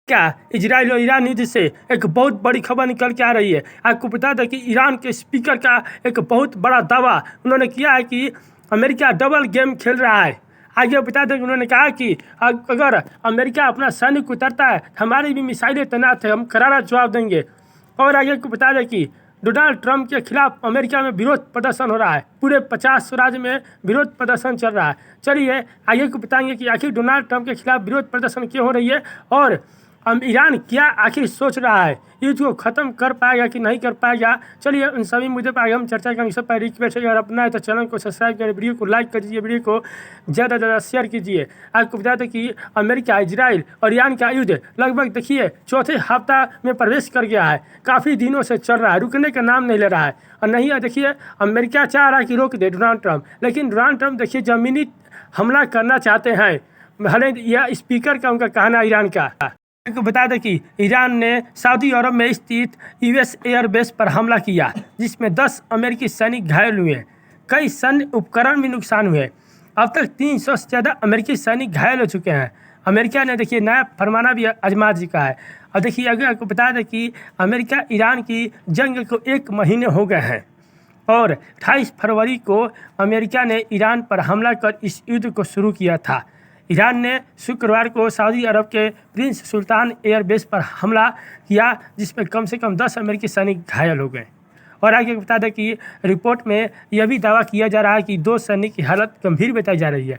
क्या इजराइल और ईरान युद्ध से एक बहुत बड़ी खबर निकल के आ रही है। आपको बता दें कि ईरान के स्पीकर का एक बहुत बड़ा दावा उन्होंने किया है कि अमेरिका डबल गेम खेल रहा है। आगे बता दें कि उन्होंने कहा कि अगर अमेरिका अपना सैनिक उतरता है, हमारी भी मिसाइलें तैनात है, हम करारा जवाब देंगे। और आगे को बता दें कि डोनाल्ड ट्रंप के खिलाफ अमेरिका में विरोध प्रदर्शन हो रहा है। पूरे 50 राज्य में विरोध प्रदर्शन चल रहा है। चलिए आगे को बताएंगे कि आखिर डोनाल्ड ट्रंप के खिलाफ विरोध प्रदर्शन क्यों हो रही है और ईरान क्या आखिर सोच रहा है, युद्ध को ख़त्म कर पाएगा कि नहीं कर पाएगा। चलिए उन सभी मुद्दे पर आगे हम चर्चा करेंगे। इससे पहले रिक्वेस्ट है, अगर अपना है तो चैनल को सब्सक्राइब करें, वीडियो को लाइक कर दीजिए, वीडियो को ज़्यादा से ज़्यादा शेयर कीजिए। आपको बता दें कि अमेरिका, इजराइल और ईरान का युद्ध लगभग देखिए चौथे हफ्ता में प्रवेश कर गया है। काफ़ी दिनों से चल रहा है, रुकने का नाम नहीं ले रहा है। और नहीं देखिए अमेरिका चाह रहा है कि रोक दे डोनाल्ड ट्रंप, लेकिन डोनाल्ड ट्रंप देखिए ज़मीनी हमला करना चाहते हैं। भले यह स्पीकर का उनका कहना ईरान का। आपको बता दें कि ईरान ने सऊदी अरब में स्थित यूएस एयरबेस पर हमला किया, जिसमें 10 अमेरिकी सैनिक घायल हुए। कई सैन्य उपकरण भी नुकसान हुए। अब तक 300 से ज़्यादा अमेरिकी सैनिक घायल हो चुके हैं। अमेरिका ने देखिए नया फरमाना भी आजमा चुका है। और देखिए अगर आपको बता दें कि अमेरिका ईरान की जंग को 1 महीने हो गए हैं और 28 फरवरी को अमेरिका ने ईरान पर हमला कर इस युद्ध को शुरू किया था। ईरान ने शुक्रवार को सऊदी अरब के प्रिंस सुल्तान एयरबेस पर हमला किया, जिसमें कम से कम 10 अमेरिकी सैनिक घायल हो गए। और आगे बता दें कि रिपोर्ट में यह भी दावा किया जा रहा है कि 2 सैनिक की हालत गंभीर बताई जा रही है।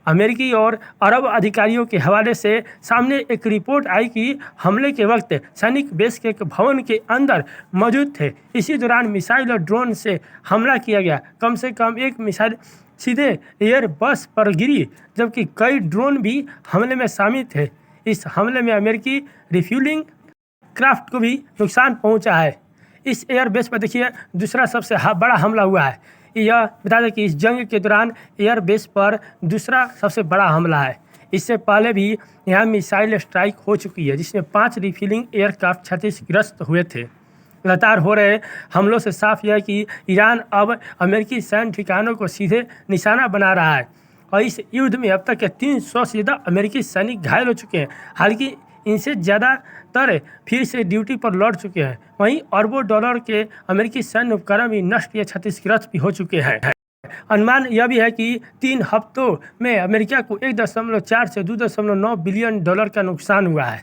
अमेरिकी और अरब अधिकारियों के हवाले से सामने एक रिपोर्ट आई कि हमले के वक्त सैनिक बेस के एक भवन के अंदर मौजूद थे। इसी दौरान मिसाइल और ड्रोन से हमला किया गया। कम से कम एक मिसाइल सीधे एयरबस पर गिरी, जबकि कई ड्रोन भी हमले में शामिल थे। इस हमले में अमेरिकी रिफ्यूलिंग क्राफ्ट को भी नुकसान पहुंचा है। इस एयरबेस पर देखिए दूसरा सबसे बड़ा हमला हुआ है। यह बता दें कि इस जंग के दौरान एयरबेस पर दूसरा सबसे बड़ा हमला है। इससे पहले भी यहाँ मिसाइल स्ट्राइक हो चुकी है, जिसमें 5 रिफ्यूलिंग एयरक्राफ्ट क्षतिग्रस्त हुए थे। लगातार हो रहे हमलों से साफ यह है कि ईरान अब अमेरिकी सैन्य ठिकानों को सीधे निशाना बना रहा है। और इस युद्ध में अब तक के 300 से ज़्यादा अमेरिकी सैनिक घायल हो चुके हैं। हालांकि इनसे ज़्यादातर फिर से ड्यूटी पर लौट चुके हैं। वहीं अरबों डॉलर के अमेरिकी सैन्य उपकरण भी नष्ट या क्षतिग्रस्त भी हो चुके हैं। अनुमान यह भी है कि 3 हफ्तों में अमेरिका को 1.4 से 2.9 बिलियन डॉलर का नुकसान हुआ है।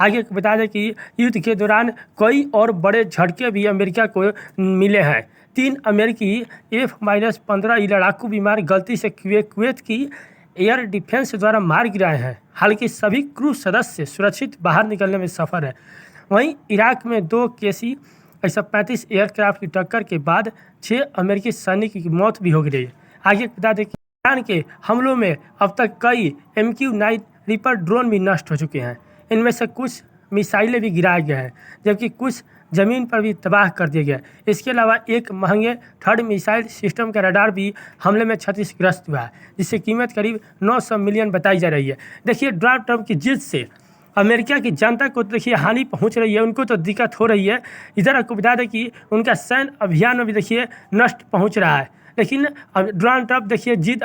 आगे बता दें कि युद्ध के दौरान कई और बड़े झटके भी अमेरिका को मिले हैं। 3 अमेरिकी F-15 लड़ाकू विमान गलती से कुवैत की एयर डिफेंस द्वारा मार गिराए हैं। हालांकि सभी क्रू सदस्य सुरक्षित बाहर निकलने में सफल है। वहीं इराक में 2 KC-135 एयरक्राफ्ट की टक्कर के बाद 6 अमेरिकी सैनिक की मौत भी हो गई है। आगे बता दें कि ईरान के हमलों में अब तक कई MQ-9 रीपर ड्रोन भी नष्ट हो चुके हैं। इनमें से कुछ मिसाइलें भी गिराए गए हैं, जबकि कुछ ज़मीन पर भी तबाह कर दिए गए। इसके अलावा एक महंगे थर्ड मिसाइल सिस्टम का रडार भी हमले में क्षतिग्रस्त हुआ है, जिससे कीमत करीब 900 मिलियन बताई जा रही है। देखिए डोनाल्ड ट्रंप की जिद से अमेरिका की जनता को देखिए हानि पहुंच रही है, उनको तो दिक्कत हो रही है। इधर आपको बता दें कि उनका सैन्य अभियान में भी देखिए नष्ट पहुँच रहा है। लेकिन डोनाल्ड ट्रंप देखिए जीत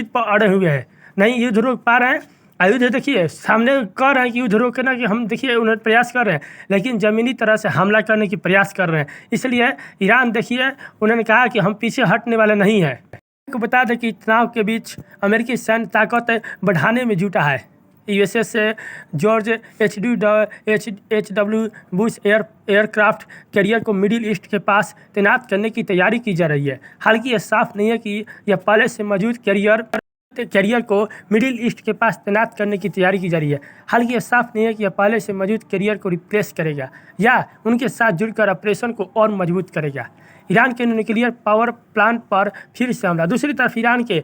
पर अड़े हुए हैं, नहीं युद्ध रोक पा रहे हैं। युद्ध देखिए सामने कर रहे हैं कि युद्ध रोकना कि हम देखिए उन्हें प्रयास कर रहे हैं, लेकिन ज़मीनी तरह से हमला करने की प्रयास कर रहे हैं। इसलिए ईरान देखिए उन्होंने कहा कि हम पीछे हटने वाले नहीं हैं। आपको बता दें कि तनाव के बीच अमेरिकी सैन्य ताकत बढ़ाने में जुटा है। USS George H.W. Bush aircraft carrier को मिडिल ईस्ट के पास तैनात करने की तैयारी की जा रही है। हालांकि यह साफ नहीं है कि यह पहले से मौजूद कैरियर को मिडिल ईस्ट के पास तैनात करने की तैयारी की जा रही है। हालांकि यह साफ नहीं है कि यह पहले से मौजूद कैरियर को रिप्लेस करेगा या उनके साथ जुड़कर ऑपरेशन को और मजबूत करेगा। ईरान के न्यूक्लियर पावर प्लांट पर फिर से हमला। दूसरी तरफ ईरान के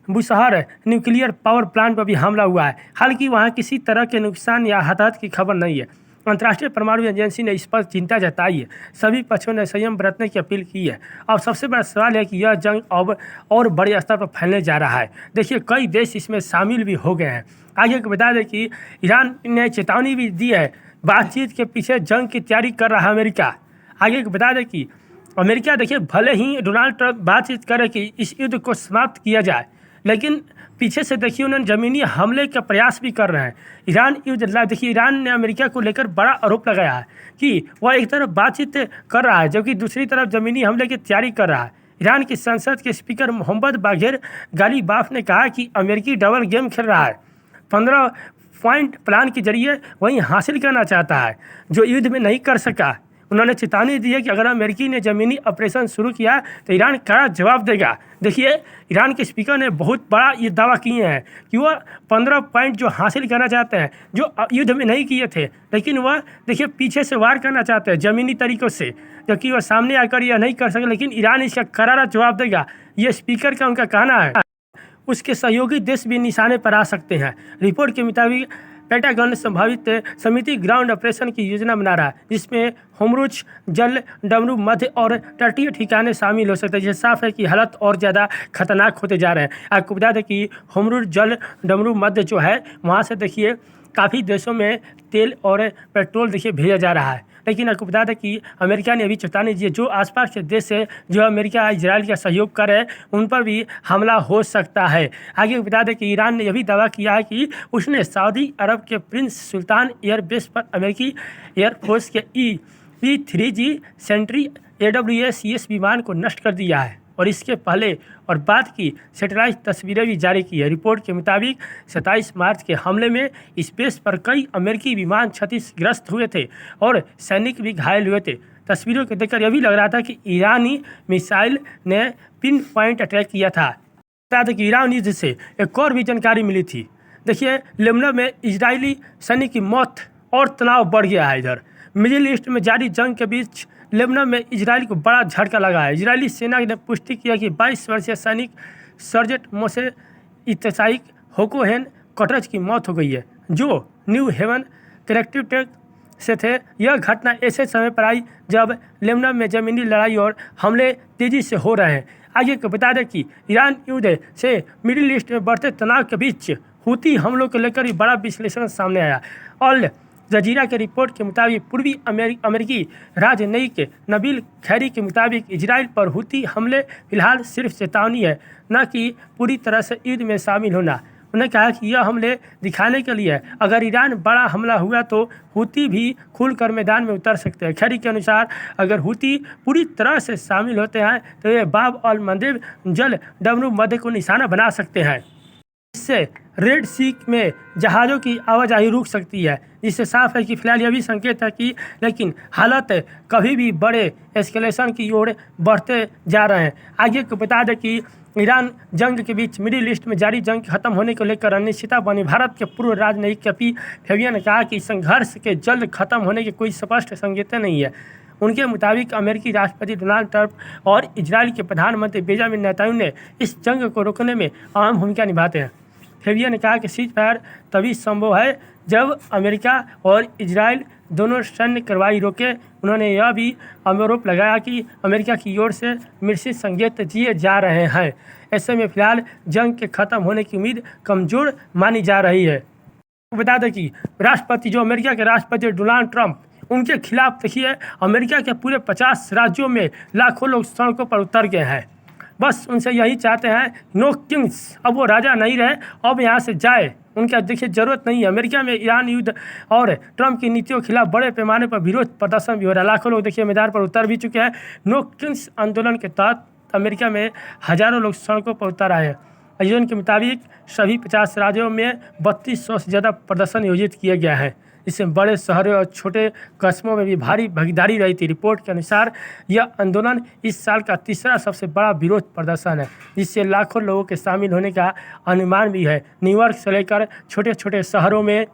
बुशहर न्यूक्लियर पावर प्लांट पर भी हमला हुआ है। हालांकि वहाँ किसी तरह के नुकसान या हताहत की खबर नहीं है। अंतर्राष्ट्रीय परमाणु एजेंसी ने इस पर चिंता जताई है। सभी पक्षों ने संयम बरतने की अपील की है। अब सबसे बड़ा सवाल है कि यह जंग अब और बड़े स्तर पर फैलने जा रहा है। देखिए कई देश इसमें शामिल भी हो गए हैं। आगे को बता दें कि ईरान ने चेतावनी भी दी है, बातचीत के पीछे जंग की तैयारी कर रहा है अमेरिका। आगे को बता दें कि अमेरिका देखिए भले ही डोनाल्ड ट्रंप बातचीत करे कि इस युद्ध को समाप्त किया जाए, लेकिन पीछे से देखिए उन्होंने ज़मीनी हमले का प्रयास भी कर रहे हैं। ईरान युद्ध देखिए, ईरान ने अमेरिका को लेकर बड़ा आरोप लगाया है कि वह एक तरफ बातचीत कर रहा है जबकि दूसरी तरफ ज़मीनी हमले की तैयारी कर रहा है। ईरान की संसद के स्पीकर मोहम्मद बाघेर गालिबाफ ने कहा कि अमेरिकी डबल गेम खेल रहा है, 15 पॉइंट प्लान के जरिए वही हासिल करना चाहता है जो युद्ध में नहीं कर सका। उन्होंने चेतावनी दी है कि अगर अमेरिकी ने ज़मीनी ऑपरेशन शुरू किया तो ईरान कड़ा जवाब देगा। देखिए, ईरान के स्पीकर ने बहुत बड़ा ये दावा किए हैं कि वह 15 पॉइंट जो हासिल करना चाहते हैं, जो युद्ध में नहीं किए थे, लेकिन वह देखिए पीछे से वार करना चाहते हैं ज़मीनी तरीक़ों से, जबकि वह सामने आकर यह नहीं कर सके, लेकिन ईरान इसका करारा जवाब देगा। ये स्पीकर का उनका कहना है। उसके सहयोगी देश भी निशाने पर आ सकते हैं। रिपोर्ट के मुताबिक पेंटागन संभावित समिति ग्राउंड ऑपरेशन की योजना बना रहा है जिसमें होर्मुज जल डमरू मध्य और तटीय ठिकाने शामिल हो सकते हैं। यह साफ है कि हालत और ज़्यादा खतरनाक होते जा रहे हैं। आपको बता दें कि होर्मुज जल डमरू मध्य जो है वहाँ से देखिए काफ़ी देशों में तेल और पेट्रोल देखिए भेजा जा रहा है, लेकिन आपको बता दें कि अमेरिका ने अभी चेतावनी दी है जो आसपास के देश है जो अमेरिका इजराइल का सहयोग कर रहे हैं उन पर भी हमला हो सकता है। आगे बता दें कि ईरान ने यह भी दावा किया है कि उसने सऊदी अरब के प्रिंस सुल्तान एयरबेस पर अमेरिकी एयरफोर्स के E-3G सेंट्री AWACS विमान को नष्ट कर दिया है और इसके पहले और बाद की सैटेलाइट तस्वीरें भी जारी की है। रिपोर्ट के मुताबिक 27 मार्च के हमले में स्पेस पर कई अमेरिकी विमान क्षतिग्रस्त हुए थे और सैनिक भी घायल हुए थे। तस्वीरों को देखकर यह भी लग रहा था कि ईरानी मिसाइल ने पिन पॉइंट अटैक किया था। बता दें कि ईरान युद्ध से एक और भी जानकारी मिली थी। देखिए, लेबनान में इजरायली सैनिक की मौत और तनाव बढ़ गया है। इधर मिडिल ईस्ट में जारी जंग के बीच लेबनान में इजराइल को बड़ा झटका लगा है। इजरायली सेना ने पुष्टि किया कि 22 वर्षीय सैनिक सर्जेंट मोशे इत्साई होकोहेन कटरज की मौत हो गई है जो न्यू हेवन करेक्टिव से थे। यह घटना ऐसे समय पर आई जब लेबनान में ज़मीनी लड़ाई और हमले तेज़ी से हो रहे हैं। आगे को बता दें कि ईरान युद्ध से मिडिल ईस्ट में बढ़ते तनाव के बीच हूती हमलों को लेकर भी बड़ा विश्लेषण सामने आया। अल जजीरा के रिपोर्ट के मुताबिक पूर्वी अमेरिकी राजनयिक नबील खैरी के मुताबिक इजराइल पर हूती हमले फिलहाल सिर्फ चेतावनी है, न कि पूरी तरह से युद्ध में शामिल होना। उन्होंने कहा कि यह हमले दिखाने के लिए अगर ईरान बड़ा हमला हुआ तो हूती भी खुलकर मैदान में उतर सकते हैं। खैरी के अनुसार अगर हूती पूरी तरह से शामिल होते हैं तो ये बाब अल मंदेब जल डमरू मध्य को निशाना बना सकते हैं। इससे रेड सी में जहाज़ों की आवाजाही रुक सकती है, जिससे साफ है कि फिलहाल यह भी संकेत है कि लेकिन हालात कभी भी बड़े एस्केलेशन की ओर बढ़ते जा रहे हैं। आगे को बता दें कि ईरान जंग के बीच मिडिल ईस्ट में जारी जंग खत्म होने को लेकर अनिश्चितता बनी। भारत के पूर्व राजनयिक कैपी फेबियन ने कहा कि संघर्ष के जल्द खत्म होने के कोई स्पष्ट संकेत नहीं है। उनके मुताबिक अमेरिकी राष्ट्रपति डोनाल्ड ट्रंप और इजराइल के प्रधानमंत्री बेंजामिन नेतन्याहू ने इस जंग को रोकने में अहम भूमिका निभाते हैं। फेबियन ने कहा कि सीज फायर तभी संभव है जब अमेरिका और इजराइल दोनों सैन्य कार्रवाई रोके। उन्होंने यह भी आरोप लगाया कि अमेरिका की ओर से मिश्रित संकेत दिए जा रहे हैं। ऐसे में फिलहाल जंग के खत्म होने की उम्मीद कमज़ोर मानी जा रही है। बता दें कि राष्ट्रपति जो अमेरिका के राष्ट्रपति डोनाल्ड ट्रंप, उनके खिलाफ देखिए अमेरिका के पूरे 50 राज्यों में लाखों लोग सड़कों पर उतर गए हैं। बस उनसे यही चाहते हैं नो किंग्स, अब वो राजा नहीं रहे, अब यहाँ से जाए। उनका देखिए ज़रूरत नहीं है। अमेरिका में ईरान युद्ध और ट्रंप की नीतियों के खिलाफ बड़े पैमाने पर विरोध प्रदर्शन भी हो रहा है। लाखों लोग देखिए मैदान पर उतर भी चुके हैं। नो किंग्स आंदोलन के तहत अमेरिका में हज़ारों लोग सड़कों पर उतर आए हैं। आयोजन के मुताबिक सभी 50 राज्यों में 3200 से ज़्यादा प्रदर्शन आयोजित किए गए हैं, जिसमें बड़े शहरों और छोटे कस्बों में भी भारी भागीदारी रही थी। रिपोर्ट के अनुसार यह आंदोलन इस साल का तीसरा सबसे बड़ा विरोध प्रदर्शन है, जिससे लाखों लोगों के शामिल होने का अनुमान भी है। न्यूयॉर्क से लेकर छोटे छोटे शहरों में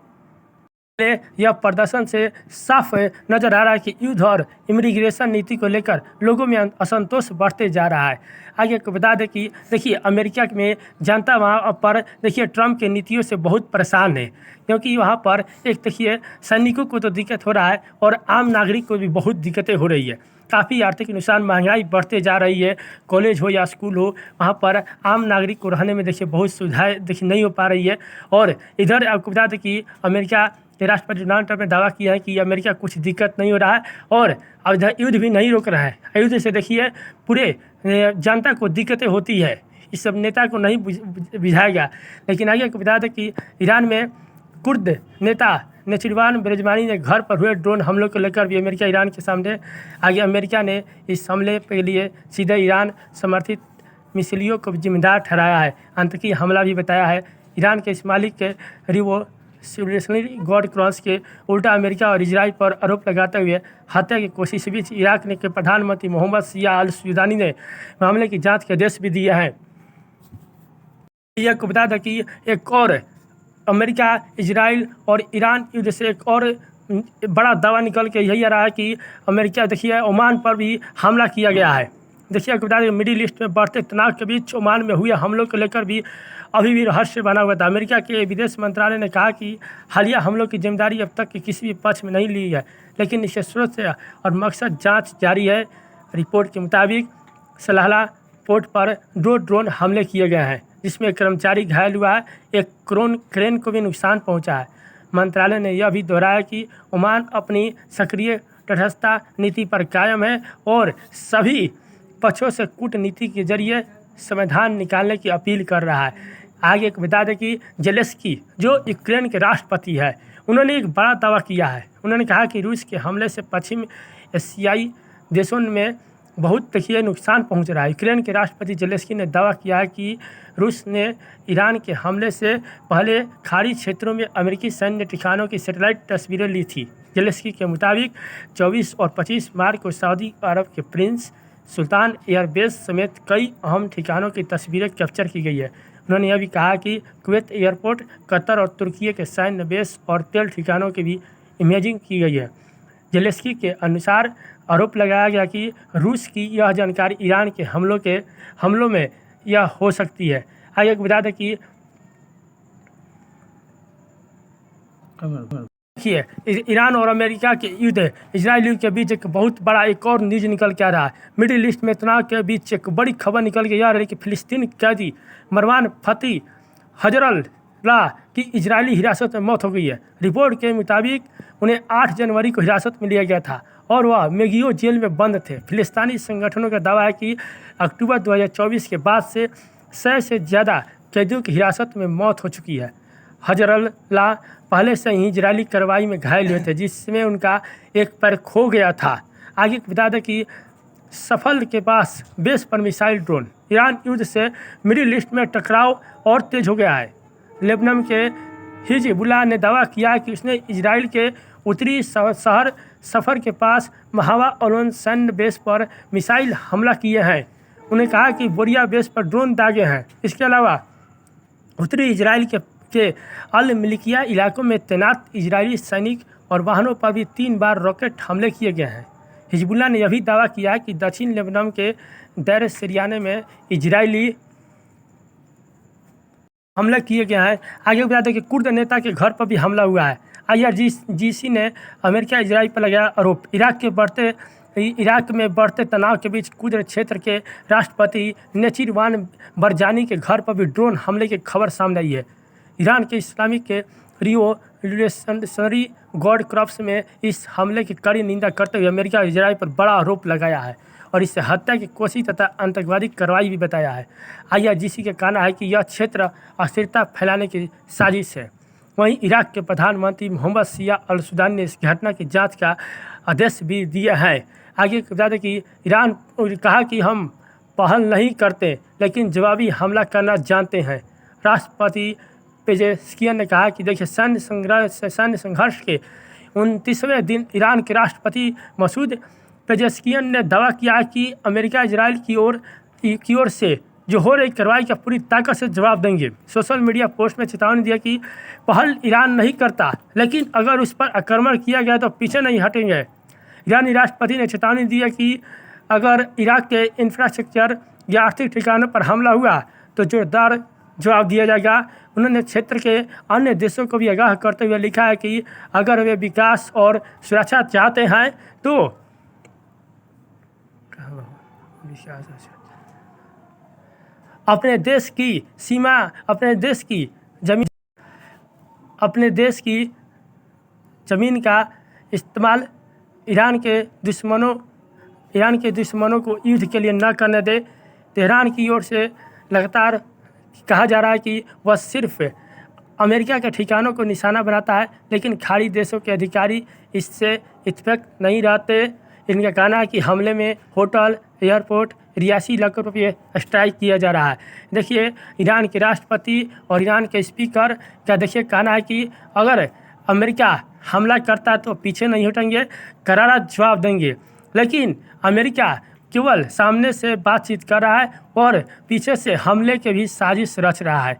यह प्रदर्शन से साफ नजर आ रहा है कि युद्ध और इमिग्रेशन नीति को लेकर लोगों में असंतोष बढ़ते जा रहा है। आगे को बता दें कि देखिए अमेरिका में जनता वहाँ पर देखिए ट्रंप के नीतियों से बहुत परेशान है, क्योंकि वहाँ पर एक देखिए सैनिकों को तो दिक्कत हो रहा है और आम नागरिक को भी बहुत दिक्कतें हो रही है। काफ़ी आर्थिक नुकसान, महंगाई बढ़ते जा रही है। कॉलेज हो या स्कूल हो, वहाँ पर आम नागरिक को रहने में देखिए बहुत सुविधाएँ देखिए नहीं हो पा रही है। और इधर आपको बता दें कि अमेरिका के राष्ट्रपति डोनाल्ड ट्रंप ने दावा किया है कि अमेरिका कुछ दिक्कत नहीं हो रहा है और अब युद्ध भी नहीं रोक रहा है। युद्ध से देखिए पूरे जनता को दिक्कतें होती है। इस सब नेता को नहीं बुझाएगा। लेकिन आगे आपको बता दें कि ईरान में कुर्द नेता नसीरुद्दीन बारज़ानी ने घर पर हुए ड्रोन हमलों को लेकर भी अमेरिका ईरान के सामने आगे। अमेरिका ने इस हमले के लिए सीधे ईरान समर्थित मिसाइलों को जिम्मेदार ठहराया है। आतंकी हमला भी बताया है। ईरान के इस मालिक के रिवोल्यूशनरी गार्ड क्रॉस के उल्टा अमेरिका और इजराइल पर आरोप लगाते हुए हत्या की कोशिश के बीच इराक ने के प्रधानमंत्री मोहम्मद शिया अल सुदानी ने मामले की जांच के आदेश भी दिए हैं। यह को बता दें कि एक और अमेरिका, इजराइल और ईरान युद्ध से एक और बड़ा दावा निकल के यही आ रहा है कि अमेरिका देखिए ओमान पर भी हमला किया गया है। देखिए आपको बता दें मिडिल ईस्ट में बढ़ते तनाव के बीच ओमान में हुए हमलों को लेकर भी अभी भी रहस्य बना हुआ था। अमेरिका के विदेश मंत्रालय ने कहा कि हालिया हमलों की जिम्मेदारी अब तक किसी भी पक्ष में नहीं ली है, लेकिन इसके स्रोत से और मकसद जाँच जारी है। रिपोर्ट के मुताबिक सलाला पोर्ट पर 2 ड्रोन हमले किए गए हैं, जिसमें एक कर्मचारी घायल हुआ है, एक क्रेन को भी नुकसान पहुंचा है। मंत्रालय ने यह भी दोहराया कि ओमान अपनी सक्रिय तटस्थता नीति पर कायम है और सभी पक्षों से कूटनीति के जरिए समाधान निकालने की अपील कर रहा है। आगे बता दें कि जेलेंस्की जो यूक्रेन के राष्ट्रपति है, उन्होंने एक बड़ा दावा किया है। उन्होंने कहा कि रूस के हमले से पश्चिम एशियाई देशों में बहुत देखिए नुकसान पहुंच रहा है। यूक्रेन के राष्ट्रपति जेलेंस्की ने दावा किया है कि रूस ने ईरान के हमले से पहले खाड़ी क्षेत्रों में अमेरिकी सैन्य ठिकानों की सैटेलाइट तस्वीरें ली थी। जेलेंस्की के मुताबिक 24 और 25 मार्च को सऊदी अरब के प्रिंस सुल्तान एयरबेस समेत कई अहम ठिकानों की तस्वीरें कैप्चर की गई है। उन्होंने यह भी कहा कि कुवैत एयरपोर्ट, कतर और तुर्की के सैन्य बेस और तेल ठिकानों की भी इमेजिंग की गई है। जेलेंस्की के अनुसार आरोप लगाया गया कि रूस की यह जानकारी ईरान के हमलों में यह हो सकती है। आगे बता दें कि देखिए ईरान और अमेरिका के युद्ध, इजराइल के बीच एक बहुत बड़ा एक और न्यूज निकल के आ रहा है। मिडिल ईस्ट में तनाव के बीच एक बड़ी खबर निकल के आ रही है कि फिलिस्तीनी कैदी मरवान फती हजरल्ला की इजरायली हिरासत में मौत हो गई है। रिपोर्ट के मुताबिक उन्हें 8 जनवरी को हिरासत में लिया गया था और वह मेगियो जेल में बंद थे। फिलिस्तीनी संगठनों का दावा है कि अक्टूबर 2024 के बाद से 100 से ज़्यादा कैदियों की हिरासत में मौत हो चुकी है। हजरल्ला पहले से ही इजरायली कार्रवाई में घायल हुए थे, जिसमें उनका एक पैर खो गया था। आगे बता दें कि सफल के पास बेस पर मिसाइल ड्रोन। ईरान युद्ध से मिडिल ईस्ट में टकराव और तेज हो गया है। लेबनान के हिजबुल्लाह ने दावा किया कि उसने इजराइल के उत्तरी शहर सफ़र के पास महावा अलोन सैन्य बेस पर मिसाइल हमला किए हैं। उन्हें कहा कि बोरिया बेस पर ड्रोन दागे हैं। इसके अलावा उत्तरी इजराइल के अल मलिकिया इलाकों में तैनात इजरायली सैनिक और वाहनों पर भी 3 बार रॉकेट हमले किए गए हैं। हिजबुल्लाह ने यह भी दावा किया है कि दक्षिण लेबनान के देर सरियाने में इजरायली हमला किए गए हैं। आगे बता दें कि कुर्द नेता के घर पर भी हमला हुआ है। IRGC ने अमेरिका इजराइल पर लगाया आरोप। इराक में बढ़ते तनाव के बीच कुर्द क्षेत्र के राष्ट्रपति नसीरुद्दीन बारज़ानी के घर पर भी ड्रोन हमले की खबर सामने आई है। ईरान के इस्लामिक के रिवोल्यूशनरी गार्ड क्रॉप्स में इस हमले की कड़ी निंदा करते हुए अमेरिका और इजराइल पर बड़ा आरोप लगाया है और इसे हत्या की कोशिश तथा आतंकवादी कार्रवाई भी बताया है। IRGC का कहना है कि यह क्षेत्र अस्थिरता फैलाने की साजिश है। वहीं इराक के प्रधानमंत्री मोहम्मद शिया अल सुदानी ने इस घटना की जांच का आदेश भी दिया है। आगे बता दें कि ईरान कहा कि हम पहल नहीं करते, लेकिन जवाबी हमला करना जानते हैं। राष्ट्रपति पेजेस्कियन ने कहा कि देखिए सैन्य संघर्ष के 29वें दिन ईरान के राष्ट्रपति मसूद पेजेस्कियन ने दावा किया कि अमेरिका इजराइल की ओर से जो हो रही कार्रवाई का पूरी ताकत से जवाब देंगे। सोशल मीडिया पोस्ट में चेतावनी दिया कि पहल ईरान नहीं करता, लेकिन अगर उस पर आक्रमण किया गया तो पीछे नहीं हटेंगे। ईरानी राष्ट्रपति ने चेतावनी दी कि अगर इराक के इंफ्रास्ट्रक्चर या आर्थिक ठिकानों पर हमला हुआ तो जोरदार जवाब दिया जाएगा। उन्होंने क्षेत्र के अन्य देशों को भी आगाह करते हुए लिखा है कि अगर वे विकास और सुरक्षा चाहते हैं तो अपने देश की सीमा, अपने देश की ज़मीन का इस्तेमाल ईरान के दुश्मनों को युद्ध के लिए न करने दे। तेहरान की ओर से लगातार कहा जा रहा है कि वह सिर्फ अमेरिका के ठिकानों को निशाना बनाता है, लेकिन खाड़ी देशों के अधिकारी इससे इत्तेफाक नहीं रहते। इनका कहना है कि हमले में होटल, एयरपोर्ट, 83 लाख रुपये स्ट्राइक किया जा रहा है। देखिए, ईरान के राष्ट्रपति और ईरान के स्पीकर का देखिए कहना है कि अगर अमेरिका हमला करता है तो पीछे नहीं हटेंगे, करारा जवाब देंगे। लेकिन अमेरिका केवल सामने से बातचीत कर रहा है और पीछे से हमले के भी साजिश रच रहा है।